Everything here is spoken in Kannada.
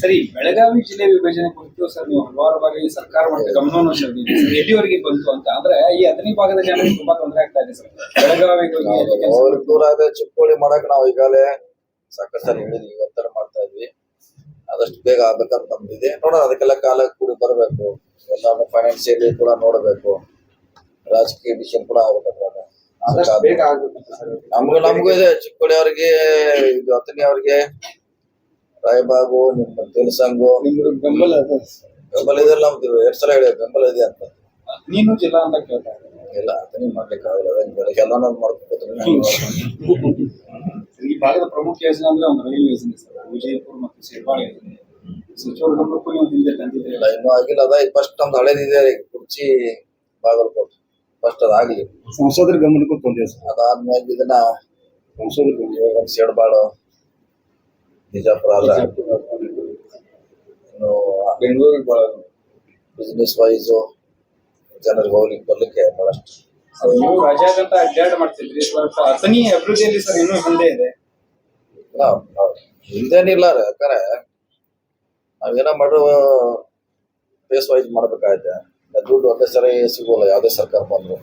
ಸರಿ, ಬೆಳಗಾವಿ ಜಿಲ್ಲೆ ವಿಭಜನೆ ಕುರಿತು ಸರ್ ನೀವು ಹಲವಾರು ಬಾರಿ ಸರ್ಕಾರ ಮಟ್ಟ ಗಮನವನ್ನು ಸೆಳೆದಿದೆ ಸರ್. ಎಲ್ಲಿವರೆಗೆ ಬಂತು ಅಂತ ಅಂದ್ರೆ ಈ ಹತ್ತನೇ ಭಾಗದ ಜನರಿಗೆ ತುಂಬಾ ತೊಂದರೆ ಆಗ್ತಾ ಇದೆ ಸರ್. ಬೆಳಗಾವಿ ದೂರ ಆದ ಚಿಕ್ಕೋಳಿ ಮಾಡಕ್ ನಾವು ಈಗಾಗಲೇ ಸಾಕಷ್ಟು ಸಲ ಹೇಳಿದ್ವಿ, ಒತ್ತಡ ಮಾಡ್ತಾ ಇದ್ವಿ. ಆದಷ್ಟು ಬೇಗ ಆಗ್ಬೇಕಂತ ನಮ್ದಿದೆ. ನೋಡೋಣ, ಅದಕ್ಕೆಲ್ಲ ಕಾಲ ಕೂಡಿ ಬರಬೇಕು. ಎಲ್ಲ ಫೈನಾನ್ಸಿಯಲಿ ಕೂಡ ನೋಡಬೇಕು, ರಾಜಕೀಯ ಡಿಸಿಷನ್ ಕೂಡ ಆಗ್ಬೇಕಂದ್ರೆ ನಮಗೂ ಇದೆ. ಚಿಕ್ಕೋಳಿ ಅವ್ರಿಗೆ, ಇದು ಹತ್ತನೇ ಅವ್ರಿಗೆ, ರಾಯಬಾಗು, ನಿಮ್ಮ ತೆಲಸಂಗು ಬೆಂಬಲ ಇದೆಲ್ಲ ನಮ್ದು 2 ಸಲ ಹೇಳಿ ಬೆಂಬಲ ಇದೆ ಅಂತ. ನೀನು ಜಿಲ್ಲಾ ಅಂತ ಕೇಳ್ತಾ ಇಲ್ಲ, ಅದನ್ನೇ ಮಾಡ್ಲಿಕ್ಕೆ ಆಗಲ್ಲ. ಎಲ್ಲಾನು ಮಾಡ್ಕೊತೀನಿ. ಈ ಭಾಗದ ಪ್ರಮುಖ ಯೋಜನೆ ಅಂದ್ರೆ ಒಂದು ರೈಲು ಯೋಜನೆ ಸರ್, ವಿಜಯಪುರ ಮತ್ತು ಸೇರ್ಪಾಡಿ ಯೋಜನೆ. ಸಚಿವರ ಗಮನಕ್ಕೂ ನೀವು ಹಿಂದೆ ತಂದಿದ್ದೀರಿ. ಇನ್ನೂ ಆಗಿಲ್ಲ. ಅದ ಫಸ್ಟ್ ನಮ್ದು ಹಳೇದಿದೆ, ಕುರ್ಚಿ ಬಾಗಲಕೋಟೆ ಫಸ್ಟ್ ಅದಾಗ್ಲಿ. ಸಂಸದರ ಗಮನಕ್ಕೂ ತಂದಿದೆ ಸರ್. ಅದಾದ್ಮೇಲೆ ಇದನ್ನ ಸಂಸದರ ಸೇಡ್ಬಾಳು, ಬಿಜಾಪುರ ಅಲ್ಲ, ಇನ್ನು ಬೆಂಗಳೂರಿಗೆ ಬಿಸ್ನೆಸ್ ವೈಸ್ ಜನರಿಗೆ ಹೋಗ್ಲಿಕ್ಕೆ ಬರ್ಲಿಕ್ಕೆ ಬಹಳಷ್ಟು. ನೀವು ರಾಜ್ಯಾದ್ಯಂತ ಅಡ್ಡಾಡ್ ಮಾಡ್ತಿದ್ರಿ, ಸ್ವಲ್ಪ ಅಥಣಿ ಅಭಿವೃದ್ಧಿಯಲ್ಲಿ ಸರ್ ಇನ್ನೂ ಹಿಂದೆ ಇದೆ. ಹಿಂದೇನಿಲ್ಲ ರೀ, ಯಾಕಂದ್ರೆ ನಾವೇನೋ ಮಾಡೋ ಫೇಸ್ ವೈಸ್ ಮಾಡ್ಬೇಕಾಗತ್ತೆ. ದುಡ್ಡು ಒಂದೇ ಸರಿ ಸಿಗೋಲ್ಲ ಯಾವುದೇ ಸರ್ಕಾರ ಬಂದ್ರು.